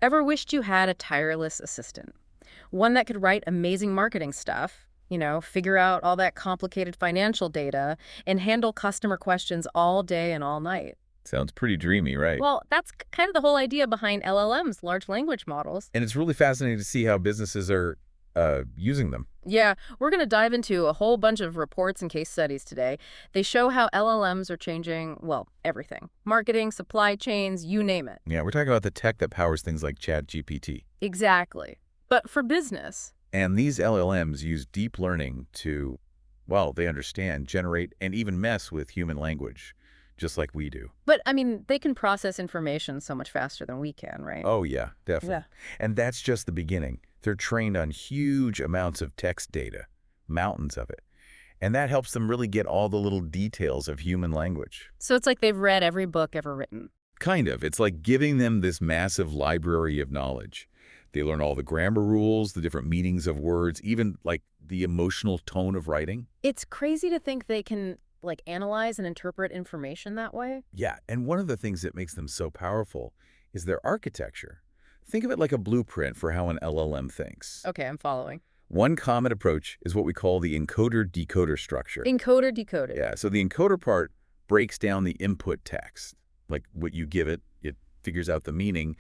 Ever wished you had a tireless assistant? One that could write amazing marketing stuff, figure out all that complicated financial data, and handle customer questions all day and all night. Sounds pretty dreamy, right? Well, that's kind of the whole idea behind LLMs, large language models. And it's really fascinating to see how businesses are using them. Yeah, we're going to dive into a whole bunch of reports and case studies today. They show how LLMs are changing, well, everything. Marketing, supply chains, you name it. Yeah, we're talking about the tech that powers things like ChatGPT. Exactly. But for business. And these LLMs use deep learning to, well, they understand, generate, and even mess with human language, just like we do. But, I mean, they can process information so much faster than we can, right? Oh, yeah, Yeah. definitely. And that's just the beginning. They're trained on huge amounts of text data, mountains of it. And that helps them really get all the little details of human language. So it's like they've read every book ever written. Kind of. It's like giving them this massive library of knowledge. They learn all the grammar rules, the different meanings of words, even like the emotional tone of writing. It's crazy to think they can, like, analyze and interpret information that way. Yeah, and one of the things that makes them so powerful is their architecture. Think of it like a blueprint for how an LLM thinks. Okay, I'm following. One common approach is what we call the encoder-decoder structure. Encoder, decoded. Yeah, so the encoder part breaks down the input text, like what you give it, it figures out the meaning,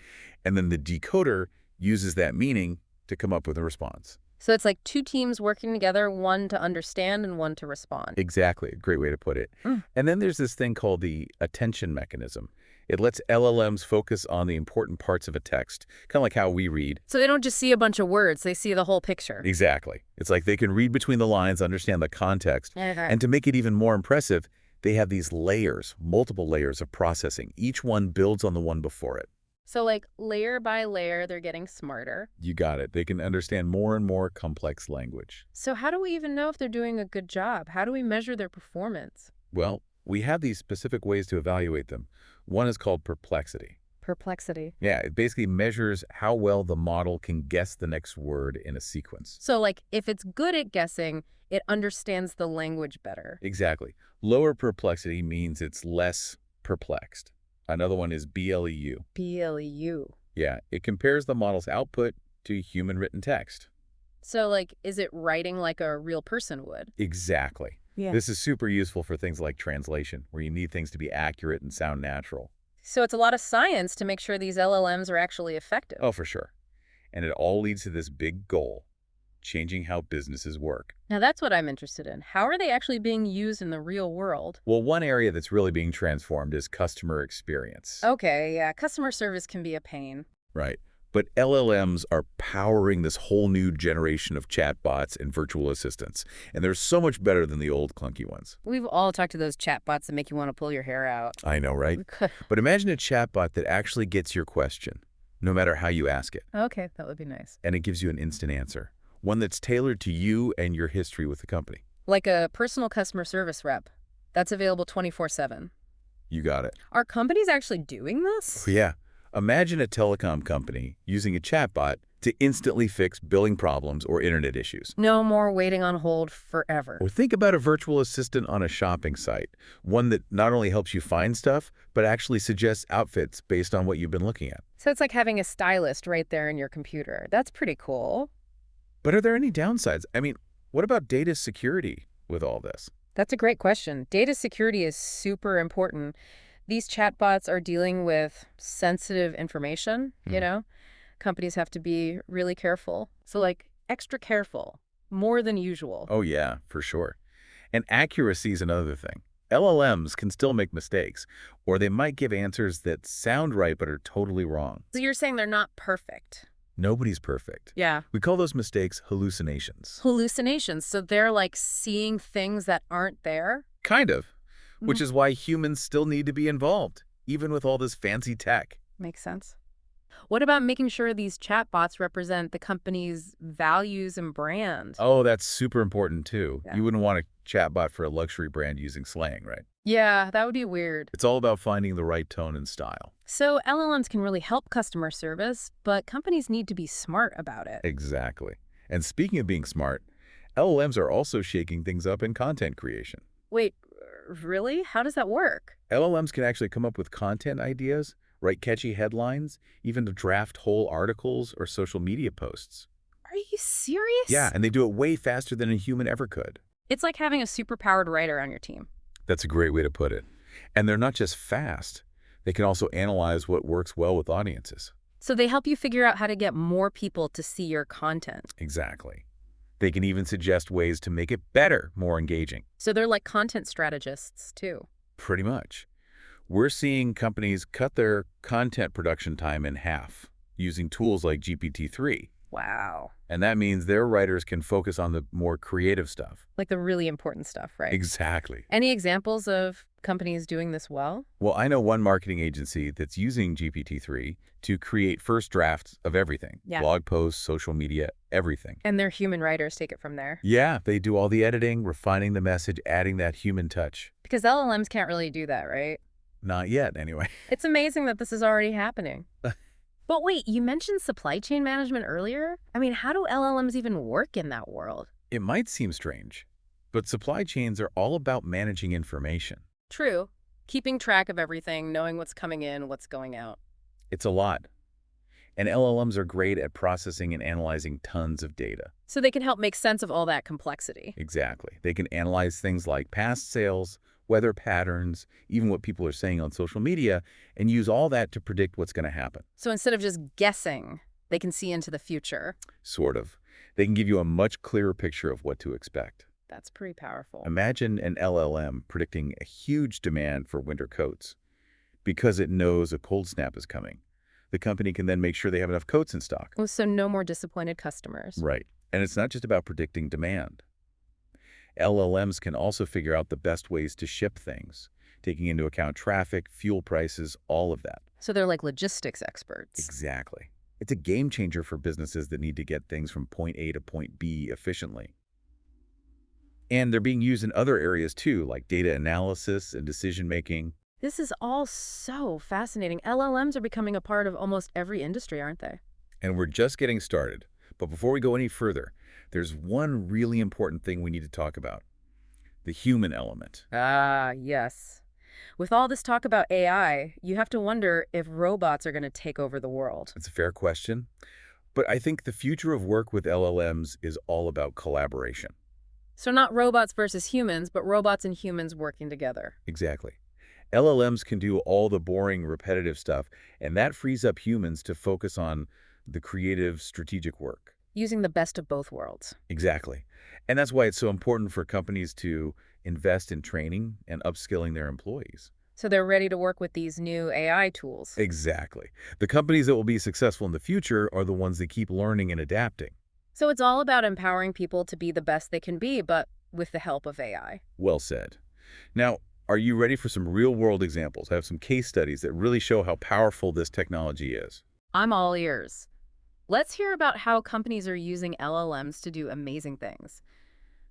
and then the decoder uses that meaning to come up with a response. So it's like two teams working together, one to understand and one to respond. Exactly, a great way to put it. Mm. And then there's this thing called the attention mechanism. It lets LLMs focus on the important parts of a text, kind of like how we read. So they don't just see a bunch of words, they see the whole picture. Exactly. It's like they can read between the lines, understand the context, Okay. and to make it even more impressive, they have these layers, multiple layers of processing. Each one builds on the one before it. So, like, layer by layer, they're getting smarter. You got it. They can understand more and more complex language. So how do we even know if they're doing a good job? How do we measure their performance? Well, we have these specific ways to evaluate them. One is called perplexity. Perplexity. Yeah, it basically measures how well the model can guess the next word in a sequence. So, like, if it's good at guessing, it understands the language better. Exactly. Lower perplexity means it's less perplexed. Another one is BLEU. BLEU. Yeah, it compares the model's output to human-written text. So, like, is it writing like a real person would? Exactly. Yeah. This is super useful for things like translation, where you need things to be accurate and sound natural. So it's a lot of science to make sure these LLMs are actually effective. Oh, for sure. And it all leads to this big goal, changing how businesses work. Now that's what I'm interested in. How are they actually being used in the real world? Well, one area that's really being transformed is customer experience. Okay, yeah, customer service can be a pain. Right. But LLMs are powering this whole new generation of chatbots and virtual assistants. And they're so much better than the old clunky ones. We've all talked to those chatbots that make you want to pull your hair out. I know, right? But imagine a chatbot that actually gets your question, no matter how you ask it. Okay, that would be nice. And it gives you an instant answer. One that's tailored to you and your history with the company. Like a personal customer service rep. That's available 24/7. You got it. Are companies actually doing this? Yeah. Imagine a telecom company using a chatbot to instantly fix billing problems or internet issues. No more waiting on hold forever. Or think about a virtual assistant on a shopping site, one that not only helps you find stuff, but actually suggests outfits based on what you've been looking at. So it's like having a stylist right there in your computer. That's pretty cool. But are there any downsides? I mean, what about data security with all this? That's a great question. Data security is super important. These chatbots are dealing with sensitive information, Companies have to be really careful. So, like, extra careful, more than usual. Oh yeah, for sure. And accuracy is another thing. LLMs can still make mistakes, or they might give answers that sound right but are totally wrong. So you're saying they're not perfect? Nobody's perfect. Yeah. We call those mistakes hallucinations. Hallucinations. So they're like seeing things that aren't there? Kind of. Which is why humans still need to be involved, even with all this fancy tech. Makes sense. What about making sure these chatbots represent the company's values and brand? Oh, that's super important too. Yeah. You wouldn't want a chatbot for a luxury brand using slang, right? Yeah, that would be weird. It's all about finding the right tone and style. So LLMs can really help customer service, but companies need to be smart about it. Exactly. And speaking of being smart, LLMs are also shaking things up in content creation. Wait, really? How does that work? LLMs can actually come up with content ideas write catchy headlines, even to draft whole articles or social media posts. Are you Yeah, serious? and they do it way faster than a human ever could. It's like having a superpowered writer on your team. That's a great way to put it. And they're not just fast, they can also analyze what works well with audiences. So they help you figure out how to get more people to see your content. Exactly. They can even suggest ways to make it better, more engaging. So they're like content strategists, too. Pretty much. We're seeing companies cut their content production time in half using tools like GPT-3. Wow. And that means their writers can focus on the more creative stuff. Like the really important stuff, right? Exactly. Any examples of companies doing this well? Well, I know one marketing agency that's using GPT-3 to create first drafts of everything. Yeah. Blog posts, social media, everything. And their human writers take it from there. Yeah, they do all the editing, refining the message, adding that human touch. Because LLMs can't really do that, right? Not yet, anyway. It's amazing that this is already happening. But wait, you mentioned supply chain management earlier? I mean, how do LLMs even work in that world? It might seem strange, but supply chains are all about managing information. True. Keeping track of everything, knowing what's coming in, what's going out. It's a lot. And LLMs are great at processing and analyzing tons of data. So they can help make sense of all that complexity. Exactly. They can analyze things like past sales, weather patterns, even what people are saying on social media, and use all that to predict what's going to happen. So instead of just guessing, they can see into the future. Sort of. They can give you a much clearer picture of what to expect. That's pretty powerful. Imagine an LLM predicting a huge demand for winter coats. Because it knows a cold snap is coming, the company can then make sure they have enough coats in stock. Oh, so no more disappointed customers. Right. And it's not just about predicting demand. LLMs can also figure out the best ways to ship things, taking into account traffic, fuel prices, all of that. So they're like logistics experts. Exactly. It's a game changer for businesses that need to get things from point A to point B efficiently. And they're being used in other areas too, like data analysis and decision-making. This is all so fascinating. LLMs are becoming a part of almost every industry, aren't they? And we're just getting started. But before we go any further, there's one really important thing we need to talk about. The human element. Ah, yes. With all this talk about AI, you have to wonder if robots are going to take over the world. It's a fair question. But I think the future of work with LLMs is all about collaboration. So not robots versus humans, but robots and humans working together. Exactly. LLMs can do all the boring, repetitive stuff, and that frees up humans to focus on the creative, strategic work. Using the best of both worlds. Exactly. And that's why it's so important for companies to invest in training and upskilling their employees. So they're ready to work with these new AI tools. Exactly. The companies that will be successful in the future are the ones that keep learning and adapting. So it's all about empowering people to be the best they can be, but with the help of AI. Well said. Now, are you ready for some real-world examples? I have some case studies that really show how powerful this technology is. I'm all ears. Let's hear about how companies are using LLMs to do amazing things.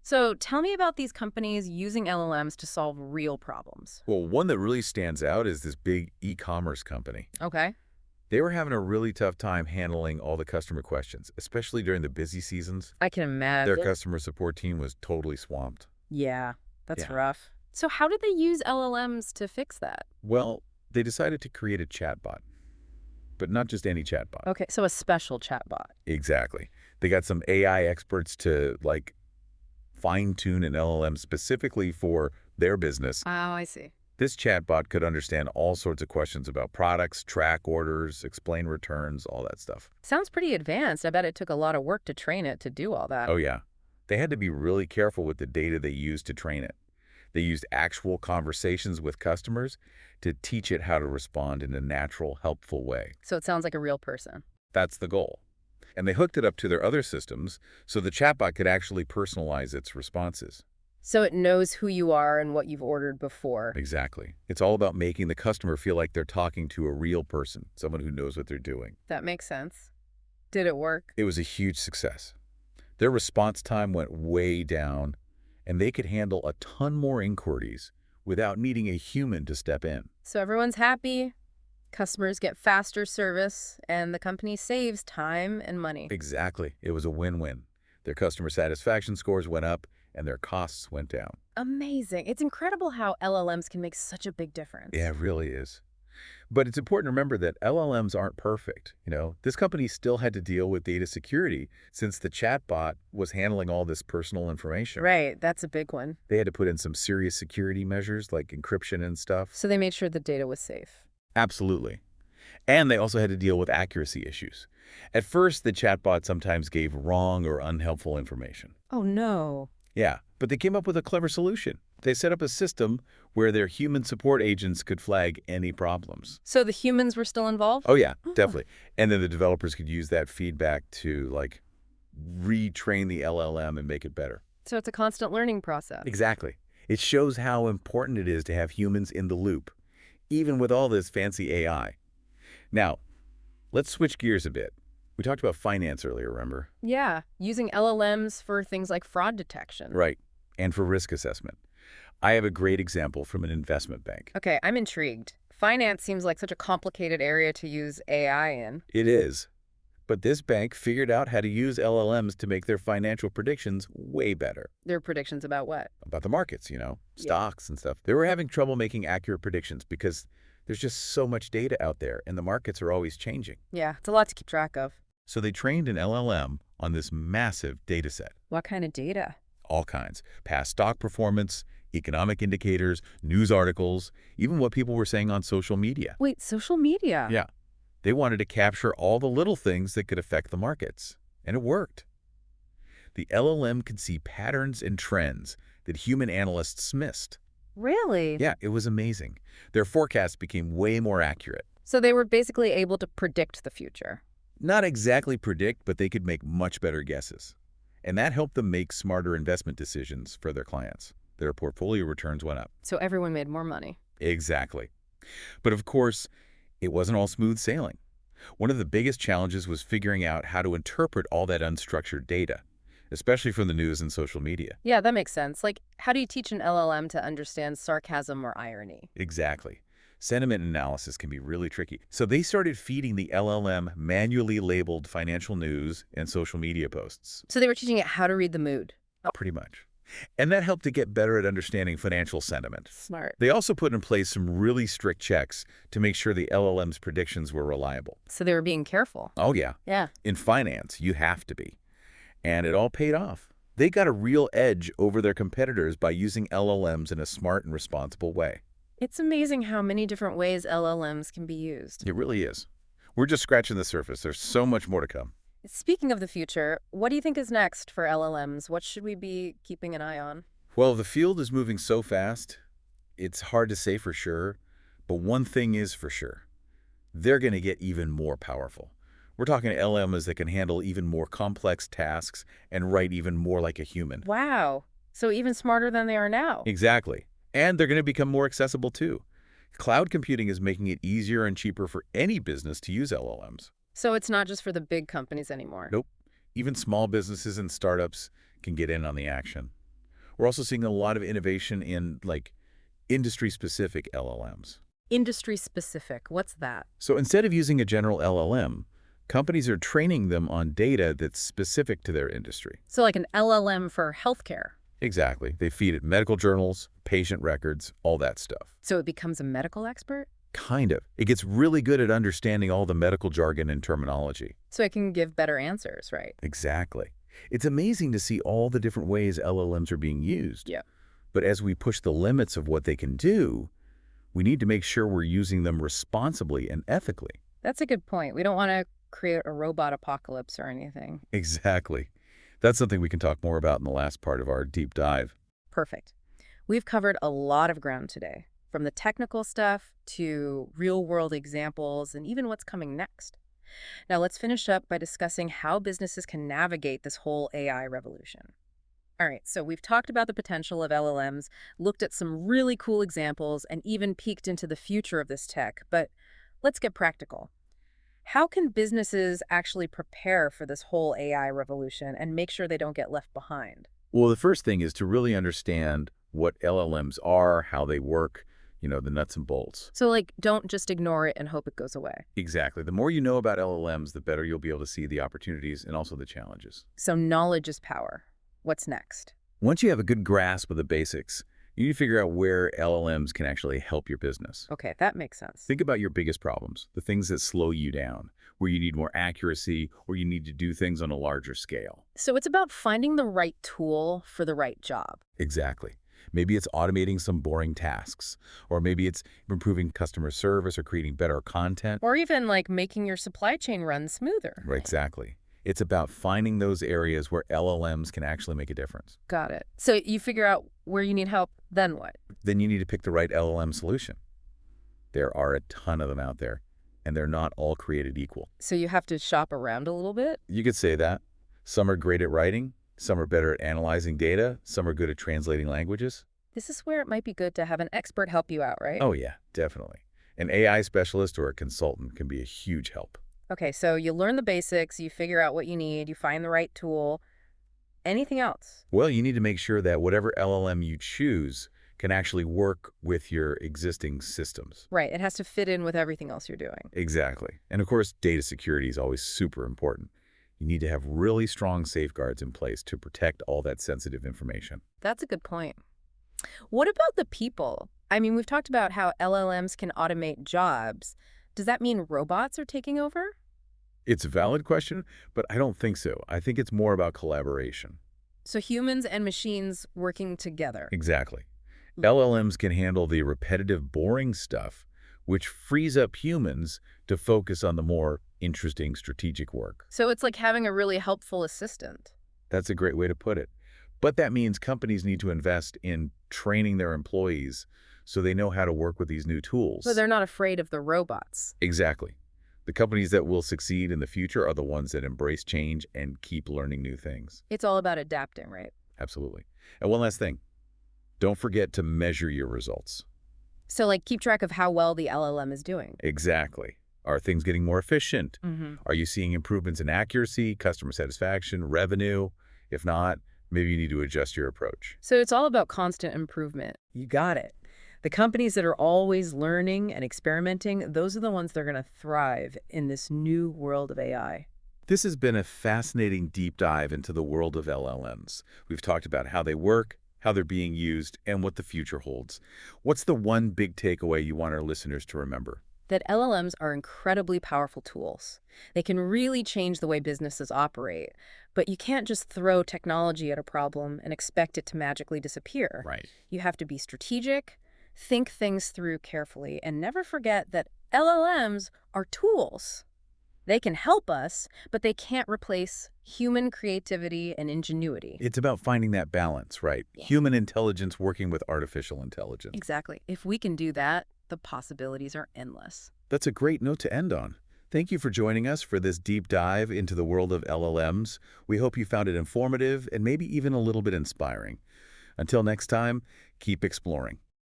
So tell me about these companies using LLMs to solve real problems. Well, one that really stands out is this big e-commerce company. Okay. They were having a really tough time handling all the customer questions, especially during the busy seasons. I can imagine. Their customer support team was totally swamped. Yeah, that's Yeah. rough. So how did they use LLMs to fix that? Well, they decided to create a chatbot, but not just any chatbot. Okay, so a special chatbot. Exactly. They got some AI experts to fine-tune an LLM specifically for their business. Oh, I see. This chatbot could understand all sorts of questions about products, track orders, explain returns, all that stuff. Sounds pretty advanced. I bet it took a lot of work to train it to do all that. Oh, yeah. They had to be really careful with the data they used to train it. They used actual conversations with customers to teach it how to respond in a natural, helpful way. So it sounds like a real person. That's the goal. And they hooked it up to their other systems so the chatbot could actually personalize its responses. So it knows who you are and what you've ordered before. Exactly. It's all about making the customer feel like they're talking to a real person, someone who knows what they're doing. That makes sense. Did it work? It was a huge success. Their response time went way down, and they could handle a ton more inquiries without needing a human to step in. So everyone's happy, customers get faster service, and the company saves time and money. Exactly. It was a win-win. Their customer satisfaction scores went up, and their costs went down. Amazing. It's incredible how LLMs can make such a big difference. Yeah, it really is. But it's important to remember that LLMs aren't perfect. This company still had to deal with data security since the chatbot was handling all this personal information. Right, that's a big one. They had to put in some serious security measures like encryption and stuff. So they made sure the data was safe. Absolutely. And they also had to deal with accuracy issues. At first, the chatbot sometimes gave wrong or unhelpful information. Oh, no. Yeah, but they came up with a clever solution. They set up a system where their human support agents could flag any problems. So the humans were still involved? Oh, yeah, Oh. definitely. And then the developers could use that feedback to, like, retrain the LLM and make it better. So it's a constant learning process. Exactly. It shows how important it is to have humans in the loop, even with all this fancy AI. Now, let's switch gears a bit. We talked about finance earlier, remember? Yeah, using LLMs for things like fraud detection. Right. And for risk assessment. I have a great example from an investment bank. Okay, I'm intrigued. Finance seems like such a complicated area to use AI in. It is. But this bank figured out how to use LLMs to make their financial predictions way better. Their predictions about what? About the markets, Yeah. stocks and stuff. They were having trouble making accurate predictions because there's just so much data out there and the markets are always changing. Yeah, it's a lot to keep track of. So they trained an LLM on this massive data set. What kind of data? All kinds. Past stock performance, economic indicators, news articles, even what people were saying on social media. Wait, social media? Yeah. They wanted to capture all the little things that could affect the markets. And it worked. The LLM could see patterns and trends that human analysts missed. Really? Yeah, it was amazing. Their forecasts became way more accurate. So they were basically able to predict the future. Not exactly predict, but they could make much better guesses. And that helped them make smarter investment decisions for their clients. Their portfolio returns went up. So everyone made more money. Exactly. But of course, it wasn't all smooth sailing. One of the biggest challenges was figuring out how to interpret all that unstructured data, especially from the news and social media. Yeah, that makes sense. Like, how do you teach an LLM to understand sarcasm or irony? Exactly. Sentiment analysis can be really tricky. So they started feeding the LLM manually labeled financial news and social media posts. So they were teaching it how to read the mood. Pretty much. And that helped to get better at understanding financial sentiment. Smart. They also put in place some really strict checks to make sure the LLM's predictions were reliable. So they were being careful. Oh, yeah. Yeah. In finance, you have to be. And it all paid off. They got a real edge over their competitors by using LLMs in a smart and responsible way. It's amazing how many different ways LLMs can be used. It really is. We're just scratching the surface. There's so much more to come. Speaking of the future, what do you think is next for LLMs? What should we be keeping an eye on? Well, the field is moving so fast, it's hard to say for sure. But one thing is for sure. They're going to get even more powerful. We're talking LLMs that can handle even more complex tasks and write even more like a human. Wow. So even smarter than they are now. Exactly. And they're going to become more accessible too. Cloud computing is making it easier and cheaper for any business to use LLMs. So it's not just for the big companies anymore. Nope. Even small businesses and startups can get in on the action. We're also seeing a lot of innovation in, like, industry-specific LLMs. Industry specific. What's that? So instead of using a general LLM, companies are training them on data that's specific to their industry. So like an LLM for healthcare. Exactly. They feed it medical journals, patient records, all that stuff. So it becomes a medical expert? Kind of. It gets really good at understanding all the medical jargon and terminology. So it can give better answers, right? Exactly. It's amazing to see all the different ways LLMs are being used. Yeah. But as we push the limits of what they can do, we need to make sure we're using them responsibly and ethically. That's a good point. We don't want to create a robot apocalypse or anything. Exactly. That's something we can talk more about in the last part of our deep dive. Perfect. We've covered a lot of ground today, from the technical stuff to real-world examples and even what's coming next. Now let's finish up by discussing how businesses can navigate this whole AI revolution. All right, so we've talked about the potential of LLMs, looked at some really cool examples, and even peeked into the future of this tech, but let's get practical. How can businesses actually prepare for this whole AI revolution and make sure they don't get left behind? Well, the first thing is to really understand what LLMs are, how they work, the nuts and bolts. So, like, don't just ignore it and hope it goes away. Exactly. The more you know about LLMs, the better you'll be able to see the opportunities and also the challenges. So knowledge is power. What's next? Once you have a good grasp of the basics, You need to figure out where LLMs can actually help your business. Okay, that makes sense. Think about your biggest problems, the things that slow you down, where you need more accuracy or you need to do things on a larger scale. So it's about finding the right tool for the right job. Exactly. Maybe it's automating some boring tasks, or maybe it's improving customer service or creating better content. Or even like making your supply chain run smoother. Right, exactly. It's about finding those areas where LLMs can actually make a difference. Got it. So you figure out where you need help, then what? Then you need to pick the right LLM solution. There are a ton of them out there, and they're not all created equal. So you have to shop around a little bit? You could say that. Some are great at writing, some are better at analyzing data, some are good at translating languages. This is where it might be good to have an expert help you out, right? Oh yeah, definitely. An AI specialist or a consultant can be a huge help. Okay, so you learn the basics, you figure out what you need, you find the right tool. Anything else? Well, you need to make sure that whatever LLM you choose can actually work with your existing systems. Right, it has to fit in with everything else you're doing. Exactly. And of course, data security is always super important. You need to have really strong safeguards in place to protect all that sensitive information. That's a good point. What about the people? I mean, we've talked about how LLMs can automate jobs. Does that mean robots are taking over? It's a valid question, but I don't think so. I think it's more about collaboration. So humans and machines working together. Exactly. LLMs can handle the repetitive, boring stuff, which frees up humans to focus on the more interesting strategic work. So it's like having a really helpful assistant. That's a great way to put it. But that means companies need to invest in training their employees so they know how to work with these new tools. So they're not afraid of the robots. Exactly. The companies that will succeed in the future are the ones that embrace change and keep learning new things. It's all about adapting, right? Absolutely. And one last thing. Don't forget to measure your results. So like keep track of how well the LLM is doing. Exactly. Are things getting more efficient? Mm-hmm. Are you seeing improvements in accuracy, customer satisfaction, revenue? If not, maybe you need to adjust your approach. So it's all about constant improvement. You got it. The companies that are always learning and experimenting, those are the ones that are going to thrive in this new world of AI. This has been a fascinating deep dive into the world of LLMs. We've talked about how they work, how they're being used, and what the future holds. What's the one big takeaway you want our listeners to remember? That LLMs are incredibly powerful tools. They can really change the way businesses operate, but you can't just throw technology at a problem and expect it to magically disappear. Right. You have to be strategic, think things through carefully, and never forget that LLMs are tools. They can help us, but they can't replace human creativity and ingenuity. It's about finding that balance, right? Yeah. Human intelligence working with artificial intelligence. Exactly. If we can do that, the possibilities are endless. That's a great note to end on. Thank you for joining us for this deep dive into the world of LLMs. We hope you found it informative and maybe even a little bit inspiring. Until next time, keep exploring.